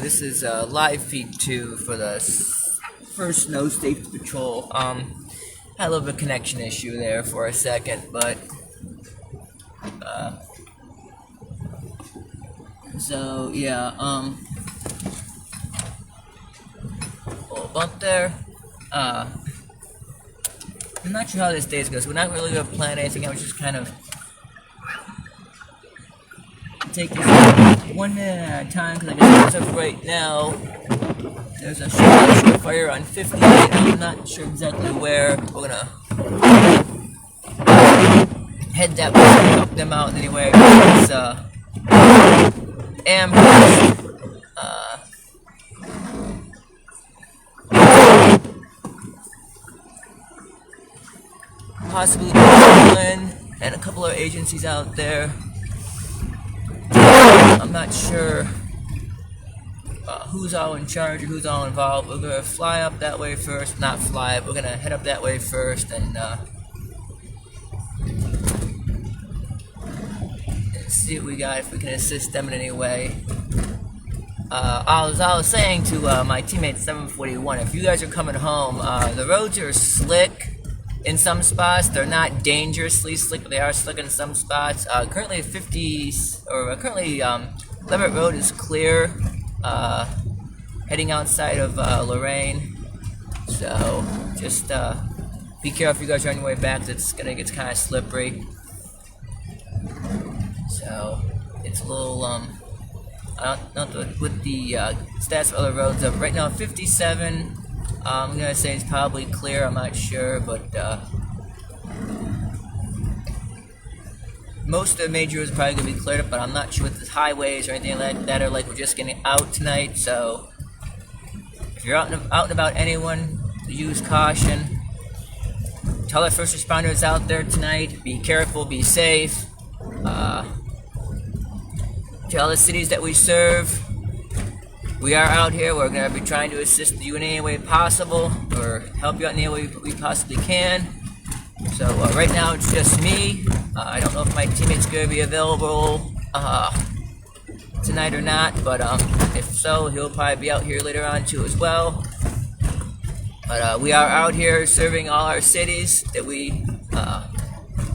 This is a live feed 2 for the first Snow Safety Patrol. Had a little bit of a connection issue there for a second, but so yeah, little bump there. I'm not sure how this day goes. We're not really gonna plan anything. I was just kind of take this one at a time, because I guess as of right now, there's a short fire on 58. I'm not sure exactly where. We're gonna head that way and help them out anyway. It's Amherst. Possibly Berlin and a couple of agencies out there. I'm not sure who's all in charge or who's all involved. We're gonna fly up that way first. Not fly, we're gonna head up that way first and see what we got, if we can assist them in any way. I was saying to my teammate 741, if you guys are coming home, the roads are slick in some spots. They're not dangerously slick, but they are slick in some spots. Currently Leverett Road is clear, heading outside of Lorraine. So just be careful if you guys are on your way back. It's gonna get kind of slippery. So it's a little I don't know what the stats of other roads are. Right now 57. I'm gonna say it's probably clear. I'm not sure, but most of the major roads are probably gonna be cleared up. But I'm not sure with the highways or anything like that are like. We're just getting out tonight, so if you're out and about, anyone, use caution. Tell our first responders out there tonight, be careful, be safe. Tell the cities that we serve, we are out here. We're going to be trying to assist you in any way possible, or help you out in any way we possibly can. So right now it's just me. I don't know if my teammate's going to be available tonight or not, but if so, he'll probably be out here later on too as well. But we are out here serving all our cities that we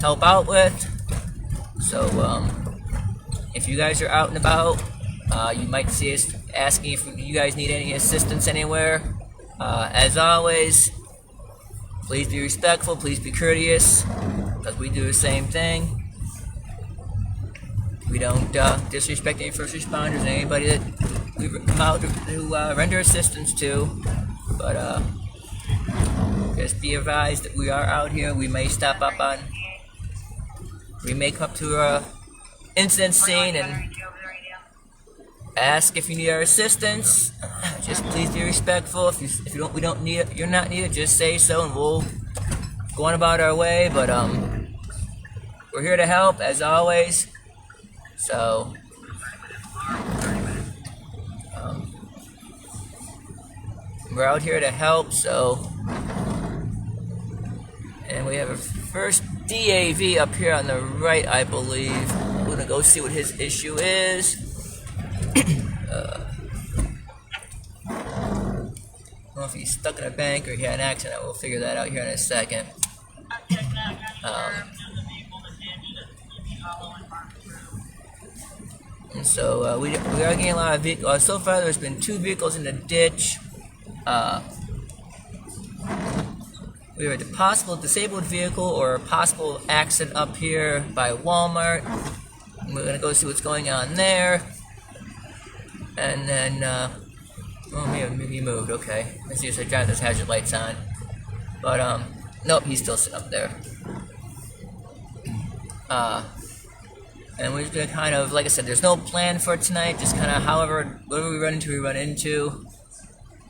help out with. So if you guys are out and about, you might see us asking if you guys need any assistance anywhere. As always, please be respectful, please be courteous, because we do the same thing. We don't disrespect any first responders and anybody that we come out to render assistance to. But just be advised that we are out here. We may stop up on, we may come up to a incident scene and ask if you need our assistance. Just please be respectful. If we don't need it, you're not needed, just say so and we'll go on about our way. But we're here to help as always. So we're out here to help. So, and we have a first DAV up here on the right, I believe. We're gonna go see what his issue is. I don't know if he's stuck in a bank or he had an accident. We'll figure that out here in a second. And so we are getting a lot of vehicles. So far, there's been 2 vehicles in the ditch. We have a possible disabled vehicle or a possible accident up here by Walmart. And we're gonna go see what's going on there. And then, oh, maybe he moved. Okay, let's see if I drive those hazard lights on. But nope, he's still sitting up there. And we're just gonna kind of, like I said, there's no plan for tonight. Just kind of, whatever we run into, we run into.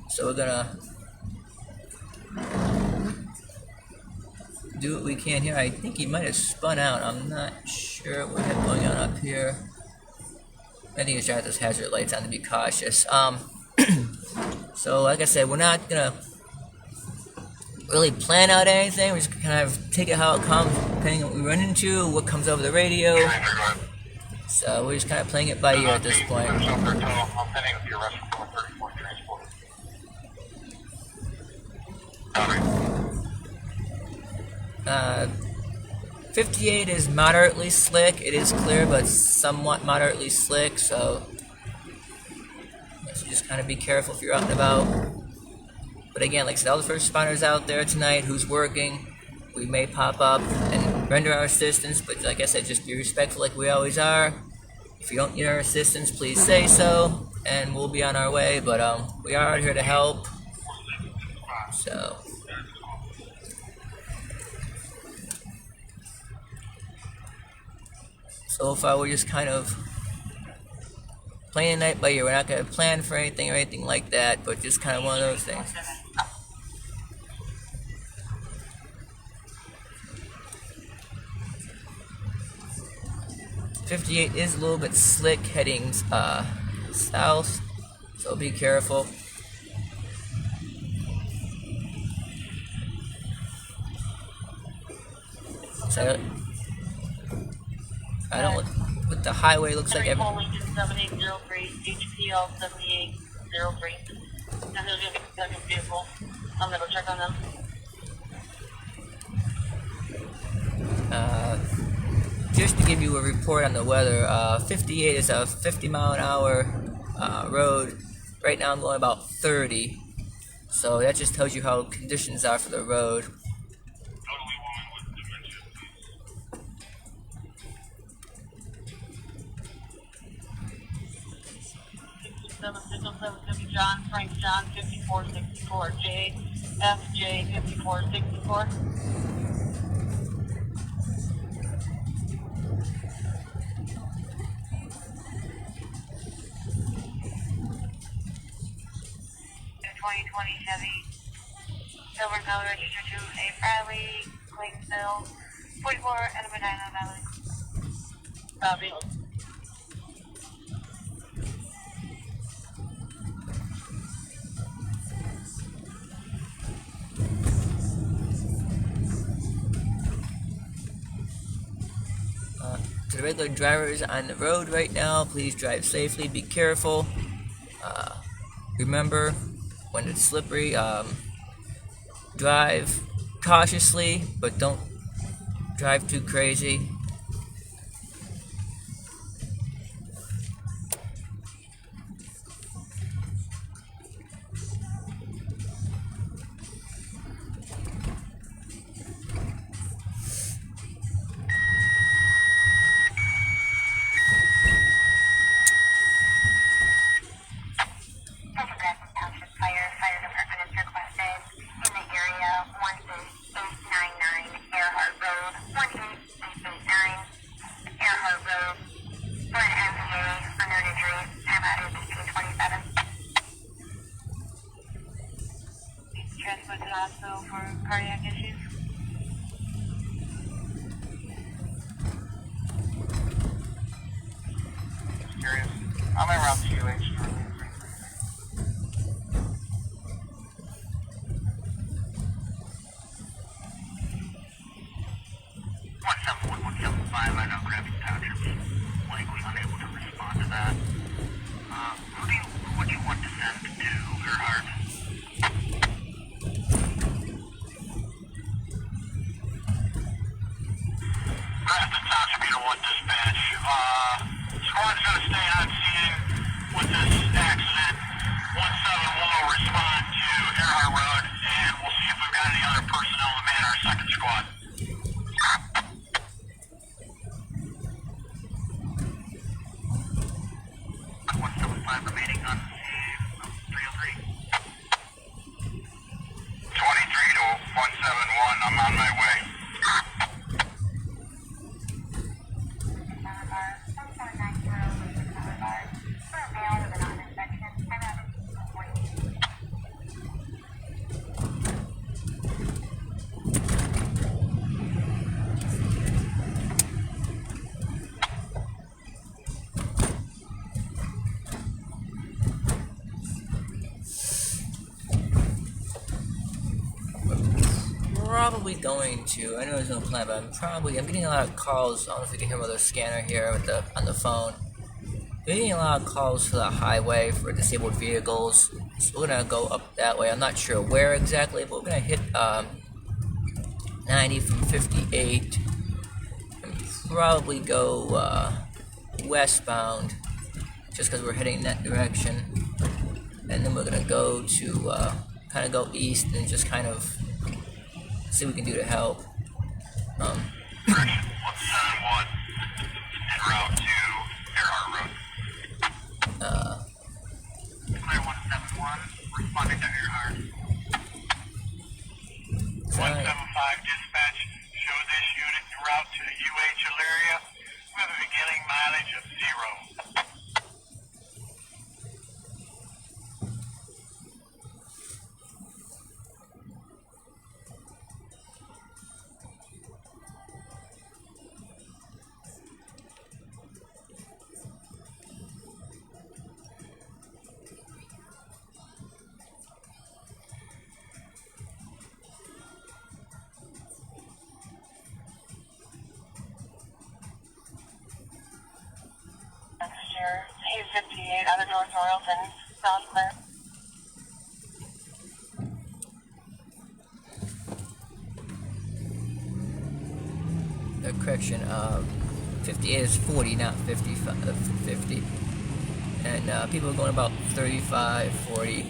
So we're gonna do what we can here. I think he might have spun out. I'm not sure what we have going on up here. I think he's driving those hazard lights on to be cautious. So like I said, we're not gonna really plan out anything. We're just kind of take it how it comes, depending on what we run into, what comes over the radio. So we're just kind of playing it by ear at this point. 58 is moderately slick. It is clear, but somewhat moderately slick, so just kind of be careful if you're out and about. But again, like I said, all the first responders out there tonight who's working, we may pop up and render our assistance, but like I said, just be respectful like we always are. If you don't need our assistance, please say so, and we'll be on our way, but we are out here to help. So far we're just kind of playing the night by ear. We're not going to plan for anything or anything like that, but just kind of one of those things. .58 is a little bit slick heading south, so be careful. So I don't look what the highway looks like. Lincoln 7803, HPL 7803. And there's going to be a second vehicle. I'm going to go check on them. Just to give you a report on the weather, 58 is a 50-mile-an-hour road. Right now I'm going about 30. So that just tells you how conditions are for the road. John, Frank John 5464, JFJ 5464. Chevy, Silver Color register to A. Bradley, Claytonville, 44, and Medina Valley. Copy. To the regular drivers on the road right now, please drive safely, be careful. Remember, when it's slippery, drive cautiously, but don't drive too crazy. Transport to the hospital for cardiac issues. Curious. I'm around the UH. 171-175, I know Gravity Township is likely unable to respond to that. Who would you want to send to Earhart? Grafton Township, Unit 1 dispatch. Squad's going to stay on scene with this accident. 171 will respond to Earhart Road, and we'll see if we've got any other personnel to man our second squad. 175 remaining on scene. 303. 23 to 171, I'm on my way. probably going to. I know there's no plan, but I'm getting a lot of calls. I don't know if you can hear my other scanner here on the phone. We're getting a lot of calls for the highway for disabled vehicles. So we're gonna go up that way. I'm not sure where exactly, but we're gonna hit 90 from 58 and probably go westbound, just because we're heading in that direction. And then we're gonna go to kind of go east and just kind of see what we can do to help. Correction, 171 en route to Earhart Road. Clear 171, responding to Earhart. 175 dispatch, show this unit en route to UH Elyria with a beginning mileage of 0. He's 58 out of North Royalton, South Clair. Correction, 58 is 40, not 50. And people are going about 35, 40,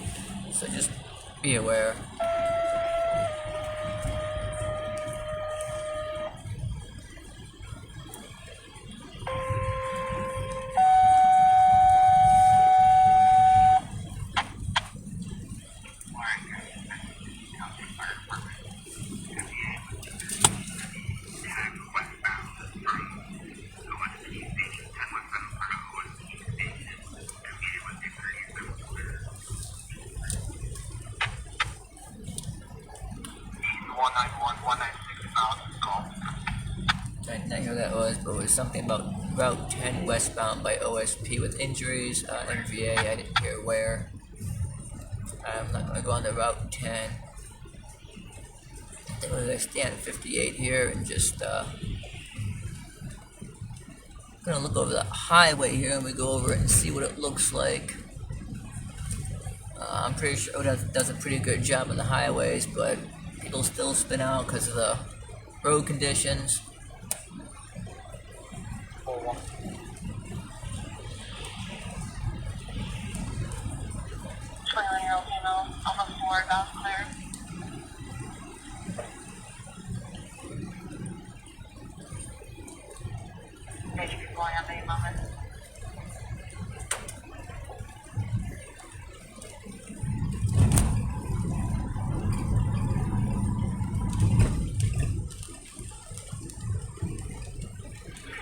so just be aware. I didn't know who that was, but it was something about Route 10 westbound by OSP with injuries, MVA, I didn't hear where. I'm not going to go on the Route 10. I think we're going to stand 58 here and just, going to look over the highway here and we go over it and see what it looks like. I'm pretty sure ODOT does a pretty good job on the highways, but people still spin out because of the road conditions. 21-year-old female, Alpha 4, South Clair. Maybe be going up any moment.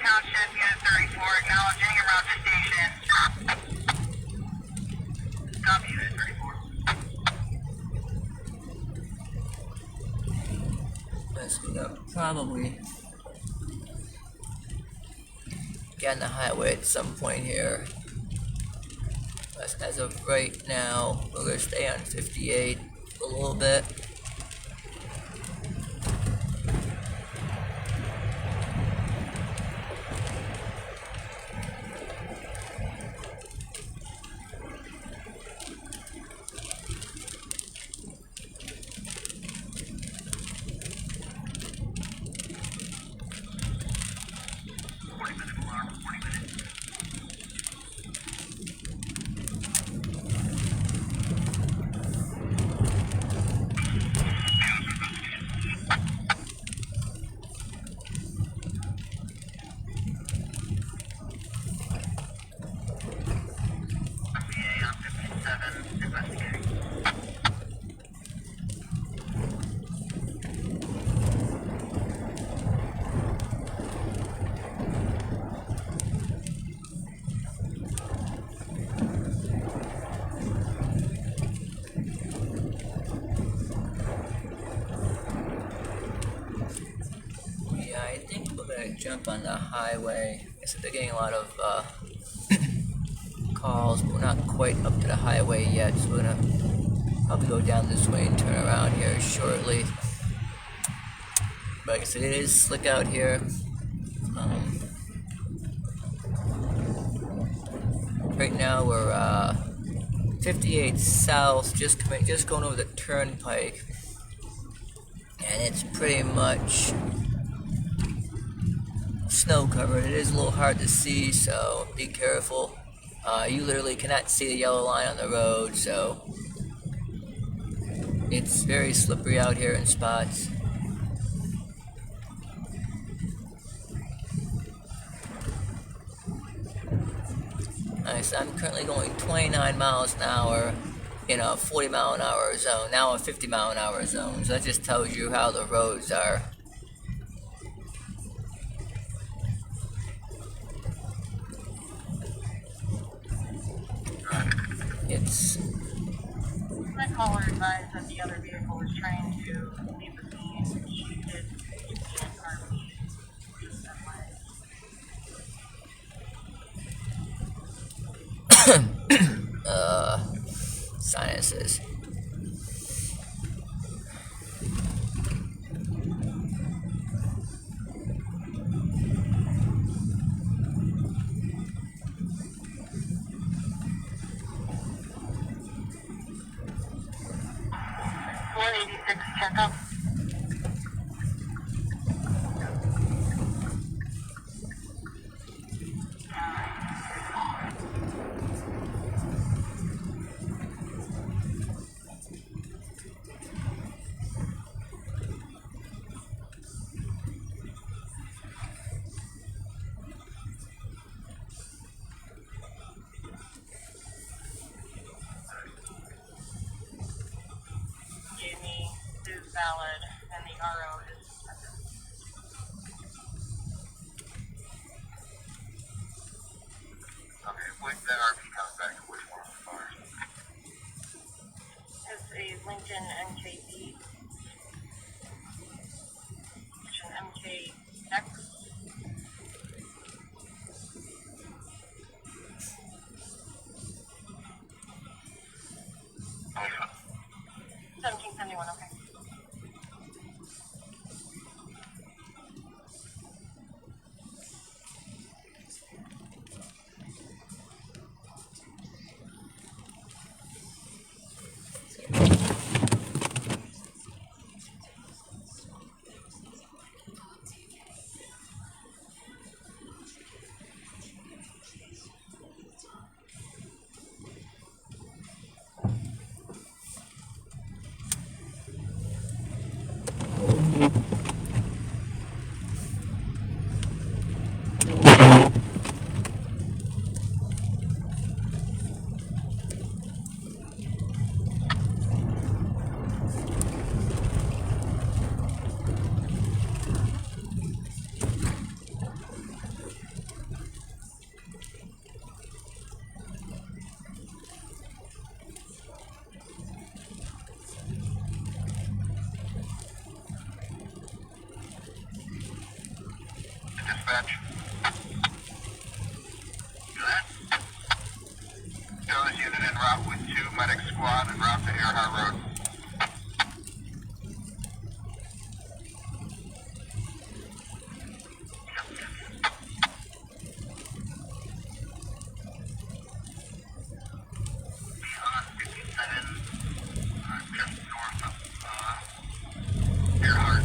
Township Unit 34, acknowledging en route to station. Copy Unit 34. That's gonna probably get on the highway at some point here. But as of right now, we're gonna stay on 58 a little bit. Jump on the highway. I said they're getting a lot of calls, but we're not quite up to the highway yet, so we're gonna probably go down this way and turn around here shortly. But like I said, it is slick out here. Right now we're 58 south, just going over the turnpike, and it's pretty much snow covered. It is a little hard to see, so be careful. You literally cannot see the yellow line on the road, so it's very slippery out here in spots. Nice. I'm currently going 29 miles an hour in a 40 mile an hour zone, now a 50 mile an hour zone. So that just tells you how the roads are. It's My caller advised that the other vehicle was trying to leave the scene. She did RV just that way. sinuses. One 86 checkup. Jamie is valid, and the RO is suspended. Okay, when that RV comes back, which one of the cars? It's a Lincoln MKB. It's an MKX. Oh, yeah. 1771, okay. Dispatch. Show this unit en route with 2 medic squad en route to Earhart Road. Beyond 57, just north of Earhart.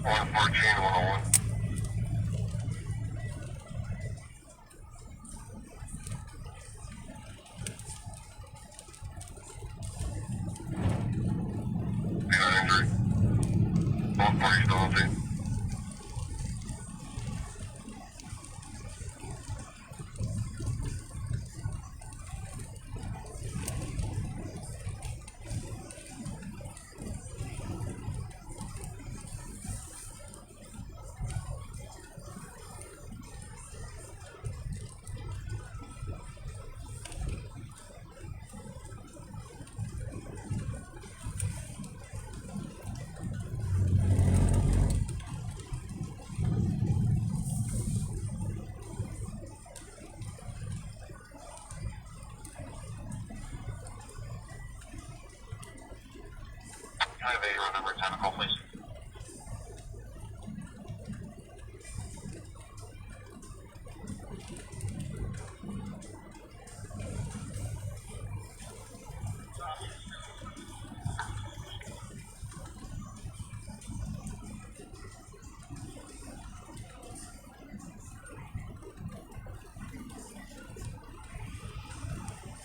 One 101. Injury. 140 still on scene. Highway, road number 10, call please.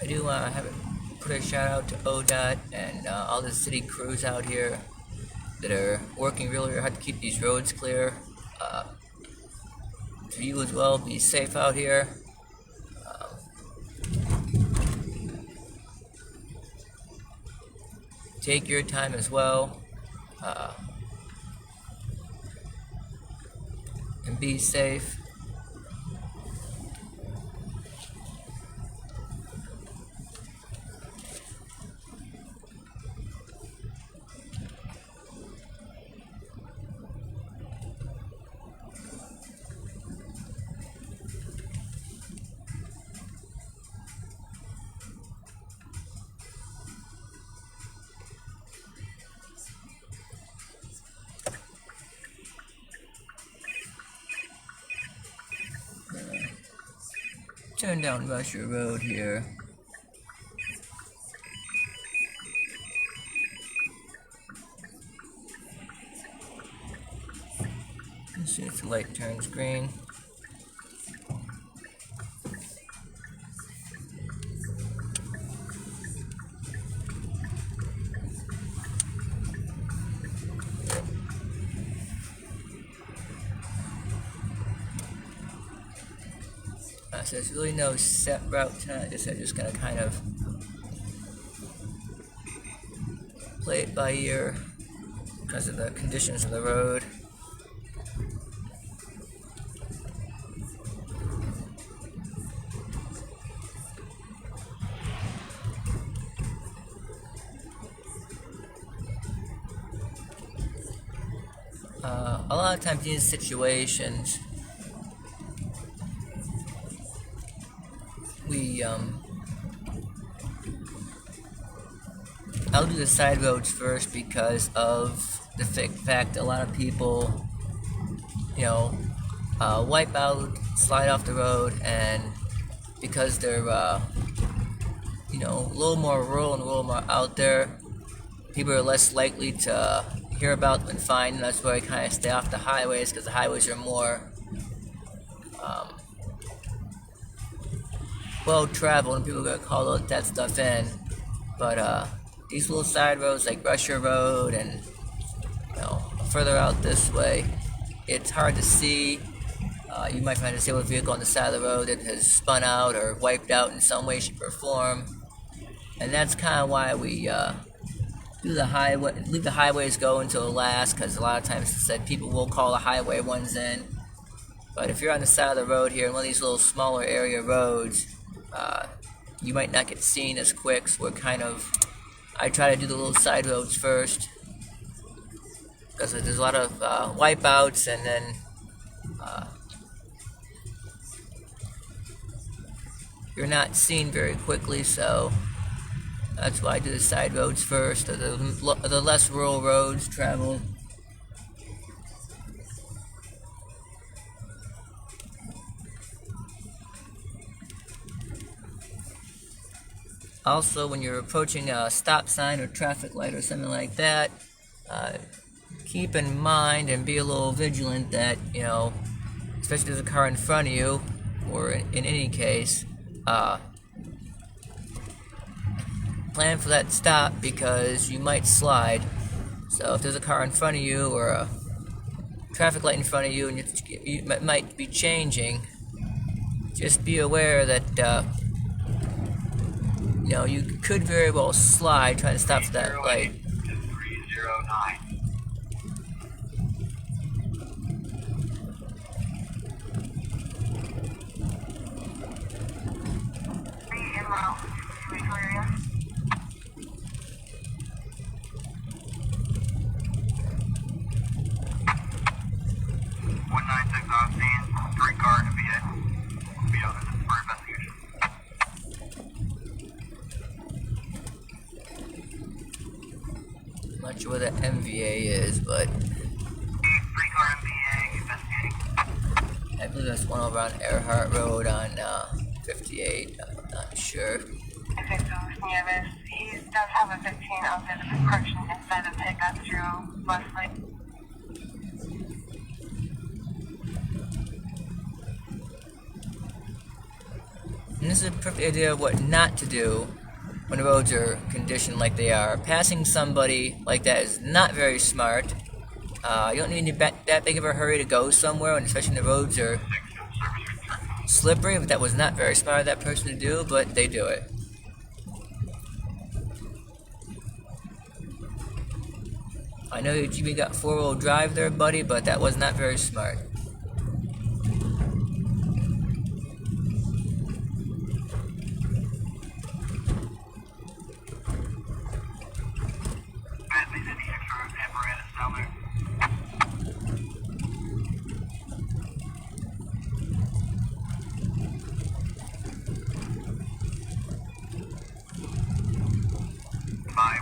I do want to put a shout out to ODOT and all the city crews out here that are working really hard to keep these roads clear. To you as well, be safe out here. Take your time as well, and be safe. Turn down Russia Road here. As soon as the light turns green. So there's really no set route tonight. I'm just gonna kind of play it by ear because of the conditions of the road. A lot of times in these situations, I'll do the side roads first because of the fact that a lot of people, wipe out, slide off the road, and because they're, a little more rural and a little more out there, people are less likely to hear about them and find them. That's why I kind of stay off the highways, because the highways are more well traveled and people are going to call that stuff in. But these little side roads like Russia Road and further out this way, it's hard to see. You might find a disabled vehicle on the side of the road that has spun out or wiped out in some way, shape, or form. And that's kind of why we leave the highways go until last, because a lot of times it's said people will call the highway ones in. But if you're on the side of the road here, in one of these little smaller area roads, you might not get seen as quick. So I try to do the little side roads first, because there's a lot of wipeouts, and then you're not seen very quickly. So that's why I do the side roads first, or the less rural roads traveled. Also, when you're approaching a stop sign or traffic light or something like that, keep in mind and be a little vigilant that, especially if there's a car in front of you, or in any case, plan for that stop, because you might slide. So if there's a car in front of you or a traffic light in front of you and you might be changing, just be aware that you could very well slide trying to stop for that light. 309. En route to Eagle area. On scene, 3 cars to be hit. Be out for investigation. not sure where the MVA is, but 3-car MVA investigating. I believe there's one over on Earhart Road on 58. I'm not sure. Okay, so Nieves, he does have a 15 out there that's approaching inside the pickup through Wesley. And this is a perfect idea of what not to do when the roads are conditioned like they are. Passing somebody like that is not very smart. You don't need that big of a hurry to go somewhere, and especially when the roads are slippery. But that was not very smart of that person to do, but they do it. I know you even got 4-wheel drive there, buddy, but that was not very smart.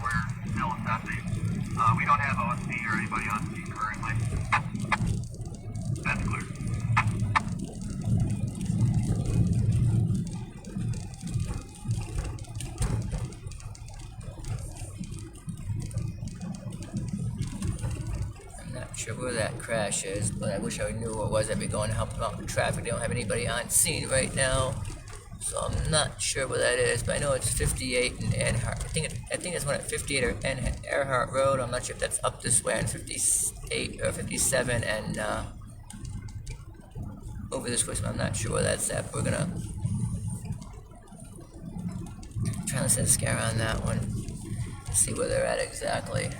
We're still assessing. We don't have OSC or anybody on scene currently. That's clear. I'm not sure where that crash is, but I wish I knew where it was. I'd be going to help them out with traffic. They don't have anybody on scene right now, so I'm not sure where that is. But I know it's 58 and Earhart. I think it's one at 58 or Earhart Road. I'm not sure if that's up this way on 58 or 57 and over this way. So I'm not sure where that's at. But we're gonna try to set a scare on that one. See where they're at exactly.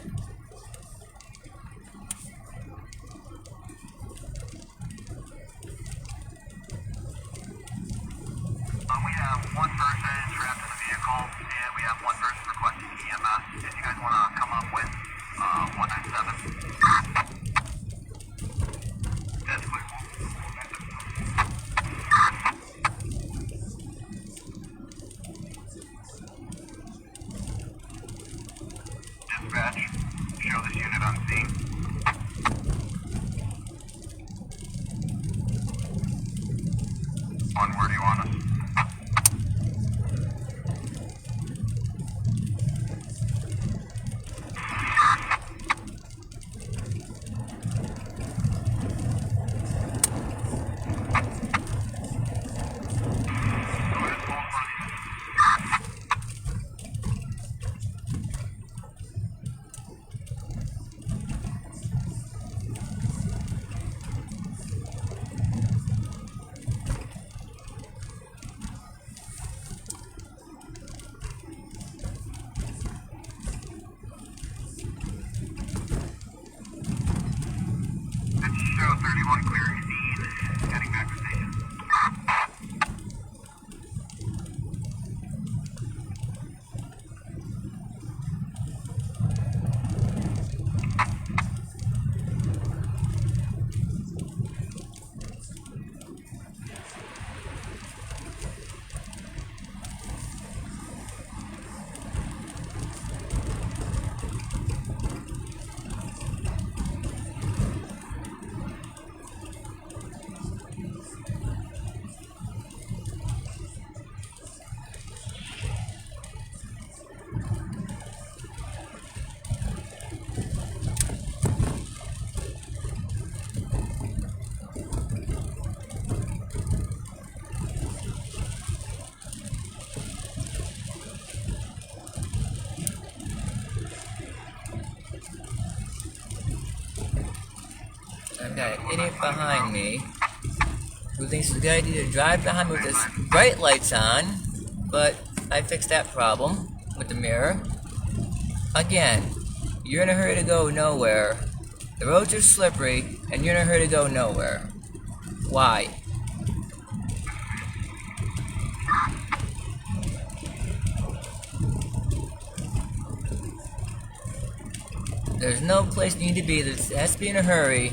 We have one person trapped in the vehicle, and we have one person requesting EMS. If you guys want to come up with 197. That's clear. Dispatch, show this unit on scene. Where do you want us? Show 31 clearing scene, heading back to station. I've got an idiot behind me who thinks it's a good idea to drive behind me with his bright lights on, but I fixed that problem with the mirror. Again, you're in a hurry to go nowhere. The roads are slippery, and you're in a hurry to go nowhere. Why? There's no place you need to be. It has to be in a hurry.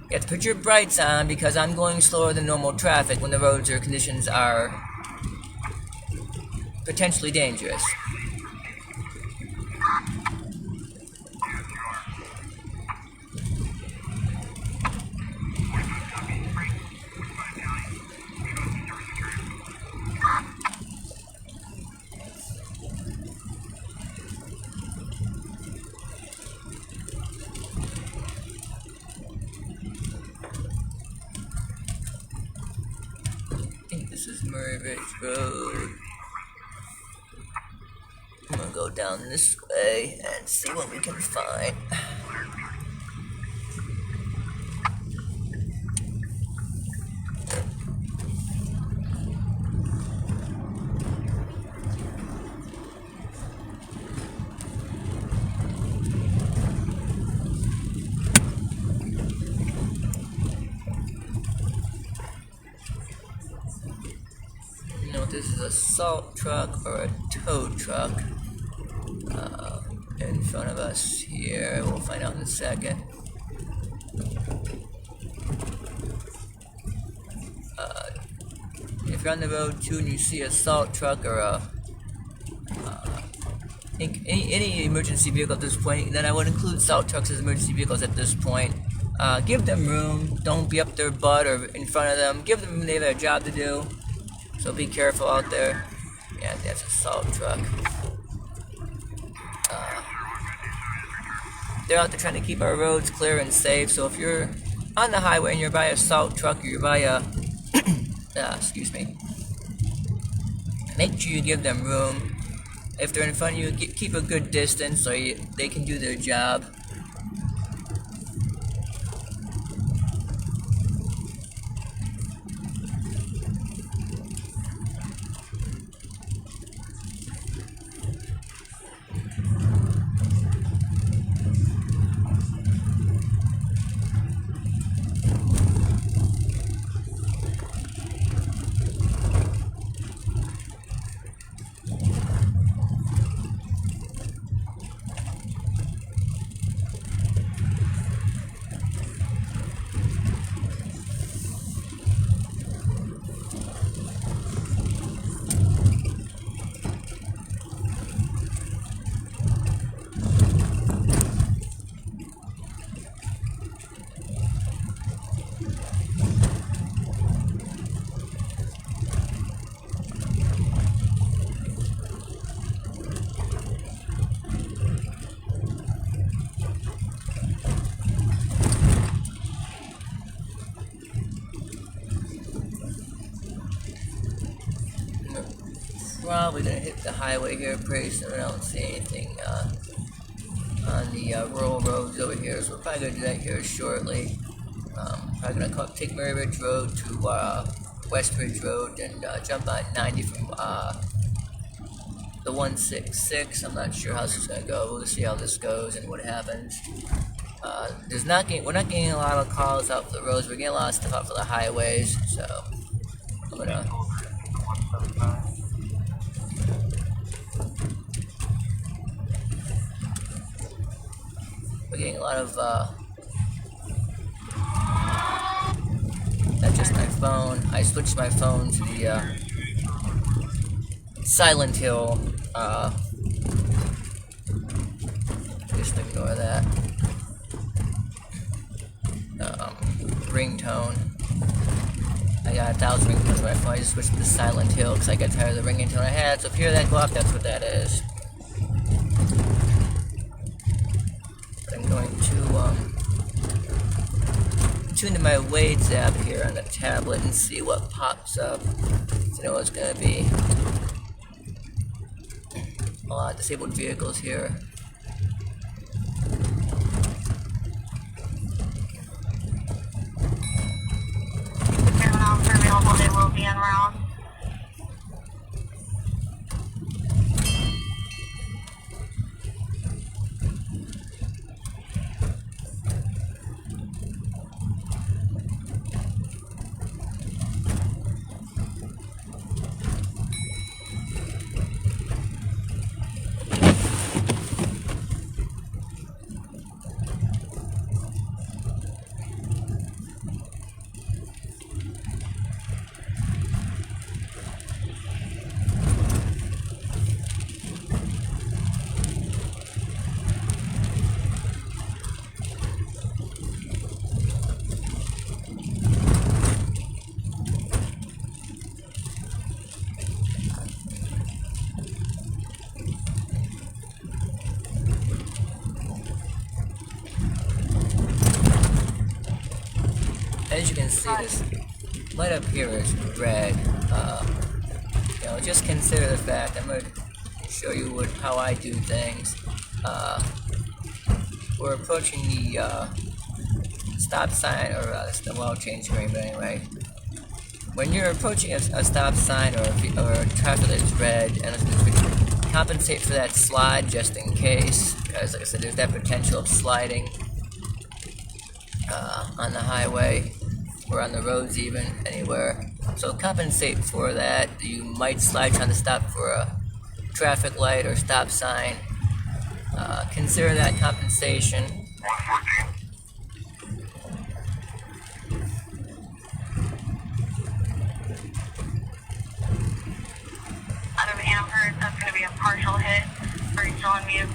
You have to put your brights on because I'm going slower than normal traffic when the roads or conditions are potentially dangerous. This is Murray Ridge Road. I'm gonna go down this way and see what we can find. You know if this is a salt truck or a tow truck in front of us here. We'll find out in a second. If you're on the road too and you see a salt truck or a any emergency vehicle at this point, then I would include salt trucks as emergency vehicles at this point. Give them room. Don't be up their butt or in front of them. Give them, they have a job to do. So be careful out there. Yeah, that's a salt truck. They're out there trying to keep our roads clear and safe. So if you're on the highway and you're by a salt truck or you're by a excuse me, make sure you give them room. If they're in front of you, keep a good distance so they can do their job. Probably gonna hit the highway here pretty soon. I don't see anything on the rural roads over here, so we're probably gonna do that here shortly. Probably gonna take Murray Ridge Road to West Ridge Road and jump on 90 from the 166. I'm not sure how this is gonna go. We'll see how this goes and what happens. We're not getting a lot of calls out for the roads. We're getting a lot of stuff out for the highways, so I'm gonna. We're getting a lot of, not just my phone. I switched my phone to the, Silent Hill, just ignore that, ringtone. I got 1,000 ringtones on my phone. I just switched to Silent Hill because I got tired of the ringtone I had. So if you hear that go off, that's what that is. I'm going to tune to my Wade's app here on the tablet and see what pops up. So you know it's going to be a lot of disabled vehicles here. Terminals are available, they will be en route. As you can see, this light up here is red. Just consider the fact. I'm going to show you how I do things. We're approaching the stop sign, or the well change green, but anyway. When you're approaching a stop sign or a traffic that's red, and compensate for that slide just in case, because like I said, there's that potential of sliding on the highway or on the roads, even anywhere. So compensate for that. You might slide trying to stop for a traffic light or stop sign. Consider that compensation. Out of Amherst, that's going to be a partial hit. Are you still on mute?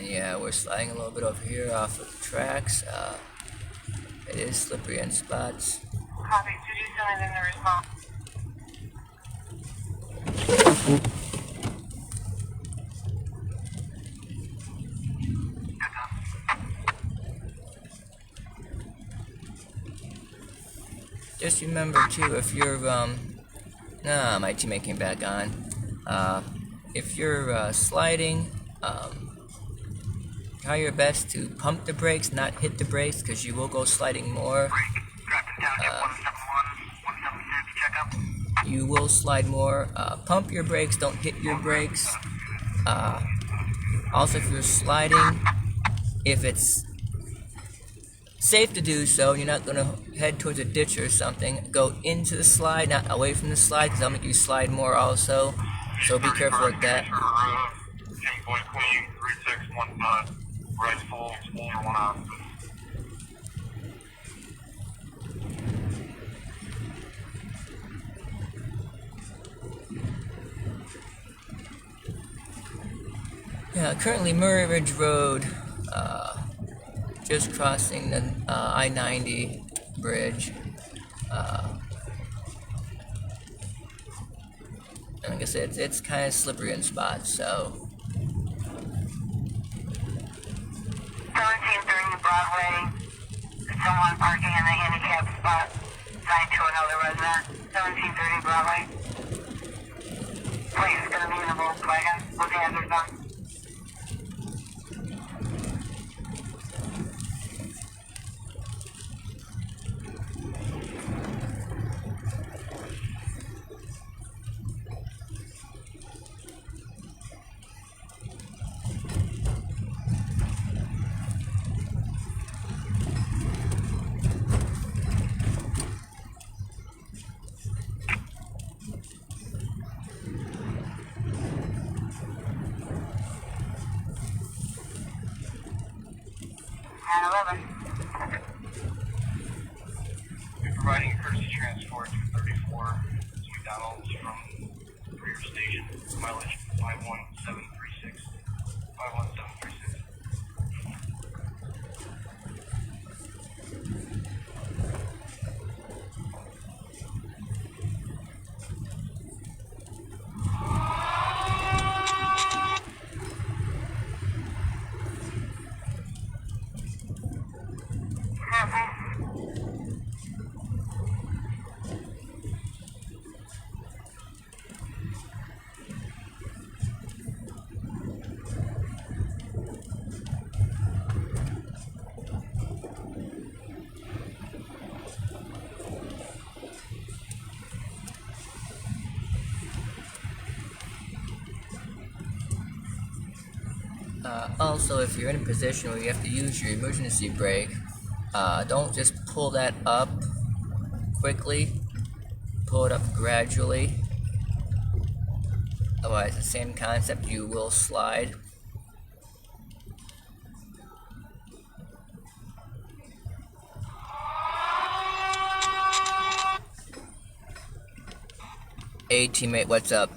Yeah, we're sliding a little bit over here off of the tracks. It is slippery in spots. Copy. Did you send in the response? Just remember too, if you're my teammate came back on. If you're sliding, try your best to pump the brakes, not hit the brakes, because you will go sliding more. You will slide more. Pump your brakes, don't hit your brakes. Also, if you're sliding, if it's safe to do so, you're not going to head towards a ditch or something, go into the slide, not away from the slide, because that'll make you slide more also. So be careful with that. Right full, full or one off. Yeah, currently Murray Ridge Road, just crossing the I-90 bridge. And like I said, it's kind of slippery in spots, so. 1730 Broadway. Someone parking in the handicap spot. Assigned to another resident. 1730 Broadway. Plate is going to be in the Volkswagen. With the hazards on. 911. We're providing a courtesy transport to 34 McDonald's from Greer Station, mileage 51736. 51736. Also, if you're in a position where you have to use your emergency brake, don't just pull that up quickly. Pull it up gradually. Otherwise, the same concept, you will slide. Hey, teammate, what's up?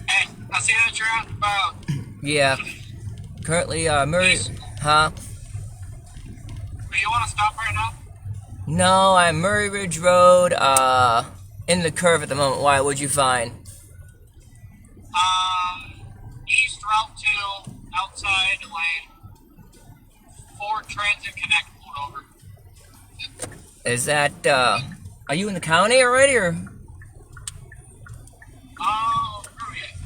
Hey, I see that you're out and about. Yeah. Currently, Murray... Huh? Do you want to stop right now? No, I'm Murray Ridge Road, in the curve at the moment. Why? What'd you find? East Route 2, outside lane. Ford Transit Connect pulled over. Is that, are you in the county already, or?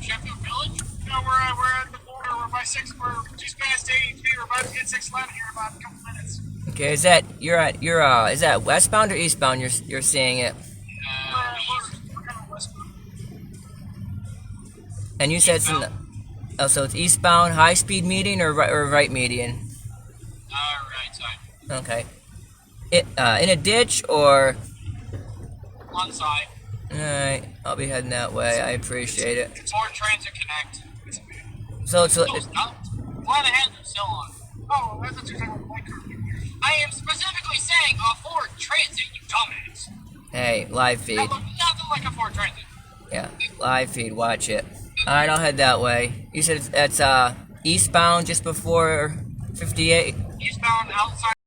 Sheffield Village? You know, we're at the border. We're by 6, we're just past 83. We're about to get 611 here in about a couple minutes. Okay, is that, is that westbound or eastbound you're seeing it? We're kind of westbound. And you said it's in the, oh, so it's eastbound, high-speed median or right median? Right side. Okay. It, in a ditch or? On side. Alright, I'll be heading that way. I appreciate it. It's Ford Transit Connect. So it's, Why the hands are still on? Oh, that's what you're talking about. I am specifically saying a Ford Transit, you dumbass. hey, live feed. That looks nothing like a Ford Transit. Yeah, live feed, watch it. Alright, I'll head that way. You said it's eastbound just before 58? Eastbound outside.